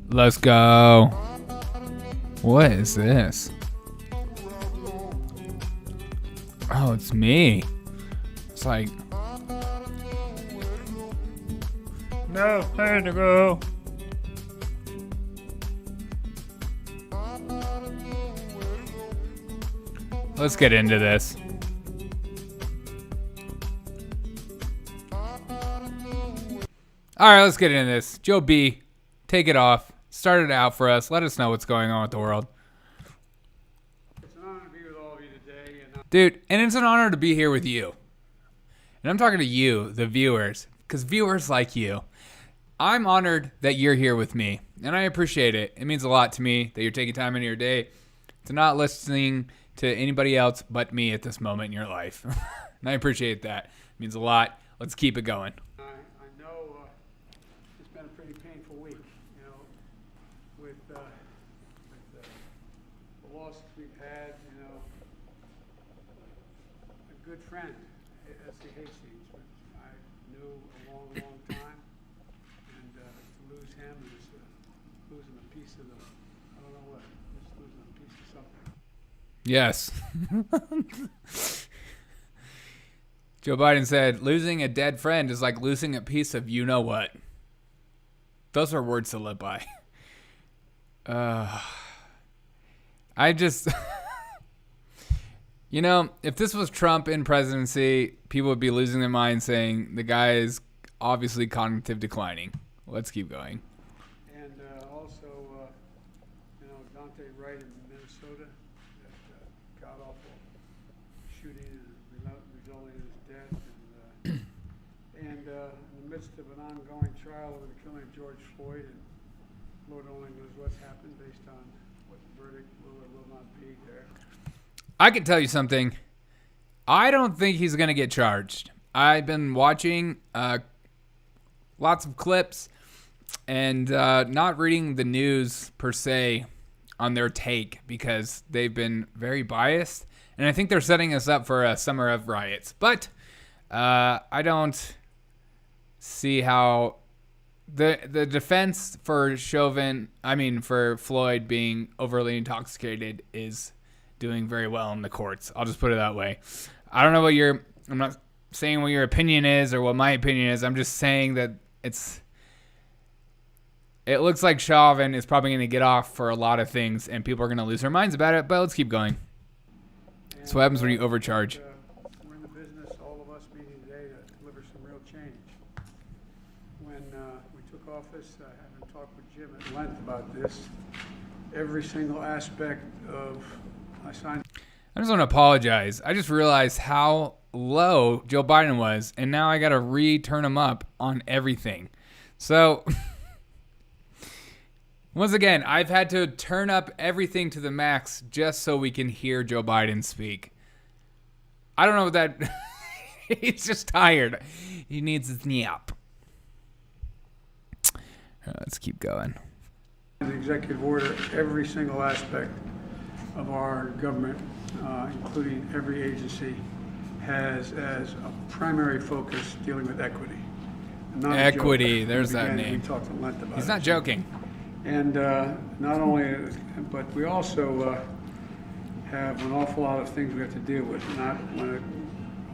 Let's go. What is this? Oh, it's me. It's like, no, I had to go. Let's get into this. All right, let's get into this. Joe B, take it off. Start it out for us. Let us know what's going on with the world. It's an honor to be with all of you today. Dude, and it's an honor to be here with you. And I'm talking to you, the viewers, because viewers like you. I'm honored that you're here with me, and I appreciate it. It means a lot to me that you're taking time in your day to not listening to anybody else but me at this moment in your life. And I appreciate that. It means a lot. Let's keep it going. I know it's been a pretty painful week, with the losses we've had, a good friend, S.C. Hastings, which I knew a long, long time, and to lose him is losing a piece of I don't know what, just losing a piece of something. Yes. Joe Biden said, losing a dead friend is like losing a piece of you know what. Those are words to live by. I just, if this was Trump in presidency, people would be losing their mind saying the guy is obviously cognitive declining. Let's keep going. And also, Dante Wright in Minnesota, that god-awful shooting resulting in his death. And in the midst of an ongoing trial over the killing of George Floyd, and Lord only knows what's happened based on what the verdict will or will not be there. I can tell you something. I don't think he's going to get charged. I've been watching lots of clips and not reading the news per se on their take because they've been very biased. And I think they're setting us up for a summer of riots. But I don't see how the defense for for Floyd being overly intoxicated is doing very well in the courts. I'll just put it that way. I don't know I'm not saying what your opinion is or what my opinion is. I'm just saying that it looks like Chauvin is probably going to get off for a lot of things and people are going to lose their minds about it, but let's keep going. That's what happens when you overcharge. We're in the business, all of us meeting today, to deliver some real change. When we took office, having talked with Jim at length about this, every single aspect of I just want to apologize. I just realized how low Joe Biden was, and now I got to re-turn him up on everything. So, once again, I've had to turn up everything to the max just so we can hear Joe Biden speak. I don't know what that... He's just tired. He needs his nap. Let's keep going. The executive order, every single aspect of our government, including every agency, has as a primary focus dealing with equity. Equity, there's that name. We talked at length about He's not joking. And not only, but we also have an awful lot of things we have to deal with, not when it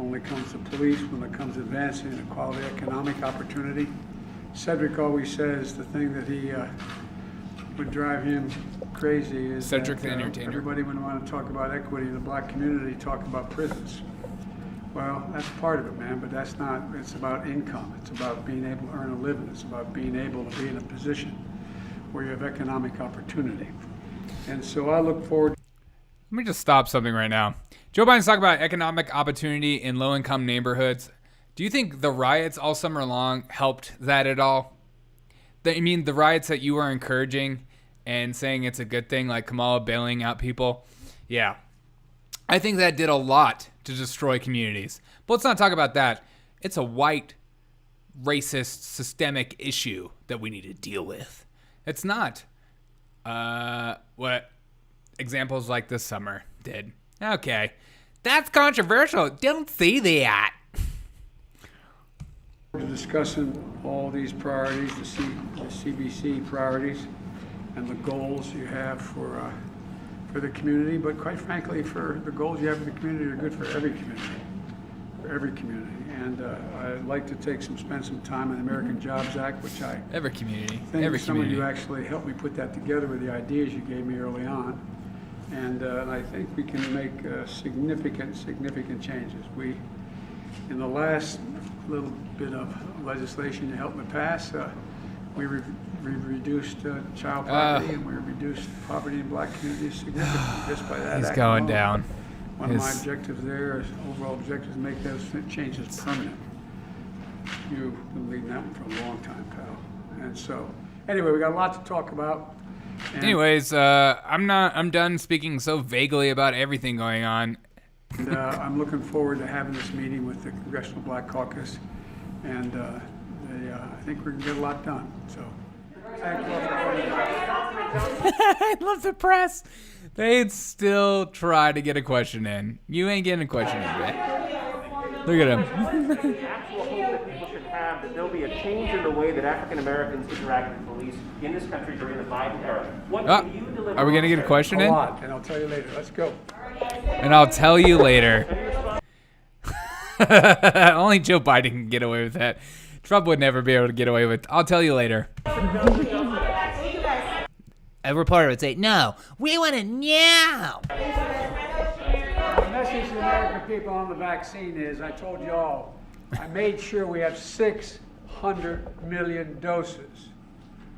only comes to police, when it comes to advancing equality, economic opportunity. Cedric always says the thing that he would drive him crazy is Cedric the Entertainer. Everybody, when they want to talk about equity in the black community, talk about prisons. Well, that's part of it, man, but that's not, it's about income. It's about being able to earn a living. It's about being able to be in a position where you have economic opportunity. And so I look forward. Let me just stop something right now. Joe Biden's talking about economic opportunity in low-income neighborhoods. Do you think the riots all summer long helped that at all? I mean, the riots that you were encouraging and saying it's a good thing, like Kamala bailing out people. Yeah. I think that did a lot to destroy communities. But let's not talk about that. It's a white, racist, systemic issue that we need to deal with. It's not what examples like this summer did. Okay. That's controversial. Don't say that. Discussing all these priorities, the CBC priorities, and the goals you have for the community, but quite frankly, for the goals you have in the community are good for every community. And I'd like to spend some time on the American Jobs Act, which I every community, think every some community. of you actually helped me put that together with the ideas you gave me early on. And I think we can make significant changes. In the last little bit of legislation you helped me pass, we reduced child poverty and we reduced poverty in black communities significantly just by that He's act going alone. down. One of my objectives there is overall objectives to make those changes permanent. You've been leading that one for a long time, pal. And so, anyway, we got a lot to talk about. Anyways, I'm done speaking so vaguely about everything going on. And I'm looking forward to having this meeting with the Congressional Black Caucus, and I think we can get a lot done. So, thank you all for joining us. I love the press. They'd still try to get a question in. You ain't getting a question in, man. Look at him. Actual hope that people should have that there'll be a change in the way that African Americans interact with police in this country during the Biden era. What can you deliver? Are we gonna get a question A in? lot, and I'll tell you later. Let's go. And I'll tell you later. Only Joe Biden can get away with that. Trump would never be able to get away with. I'll tell you later. A reporter would say, "No, we want it now." The message to the American people on the vaccine is, I told you all, I made sure we have 600 million doses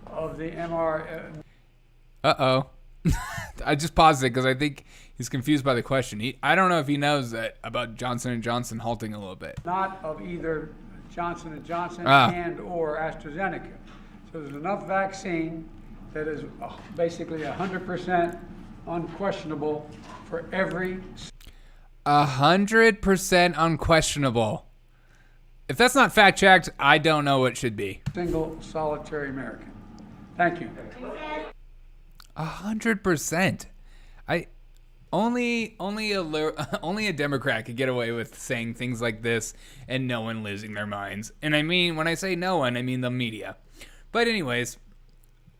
of the mRNA. Uh-oh. I just paused it because I think he's confused by the question. I don't know if he knows that about Johnson & Johnson halting a little bit. Not of either Johnson & Johnson Ah. and or AstraZeneca. So there's enough vaccine that is basically 100% unquestionable for every 100% unquestionable. If that's not fact-checked, I don't know what should be. single solitary American. Thank you. 100%. Only a Democrat could get away with saying things like this and no one losing their minds. And I mean, when I say no one, I mean the media. But anyways,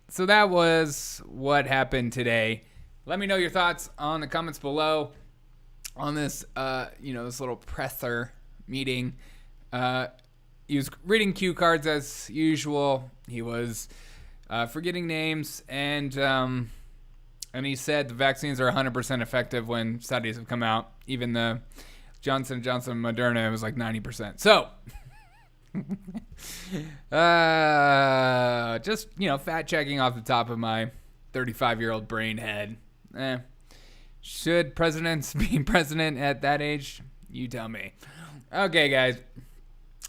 so that was what happened today. Let me know your thoughts on the comments below on this, this little presser meeting. He was reading cue cards as usual. He was forgetting names, and he said the vaccines are 100% effective when studies have come out. Even the Johnson & Johnson Moderna was like 90%. So, just, fact checking off the top of my 35-year-old brain head. Should presidents be president at that age? You tell me. Okay, guys.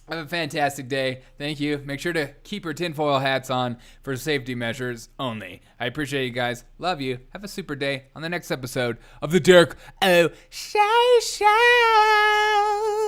Have a fantastic day. Thank you. Make sure to keep your tinfoil hats on for safety measures only. I appreciate you guys. Love you. Have a super day on the next episode of the Derek O. Show.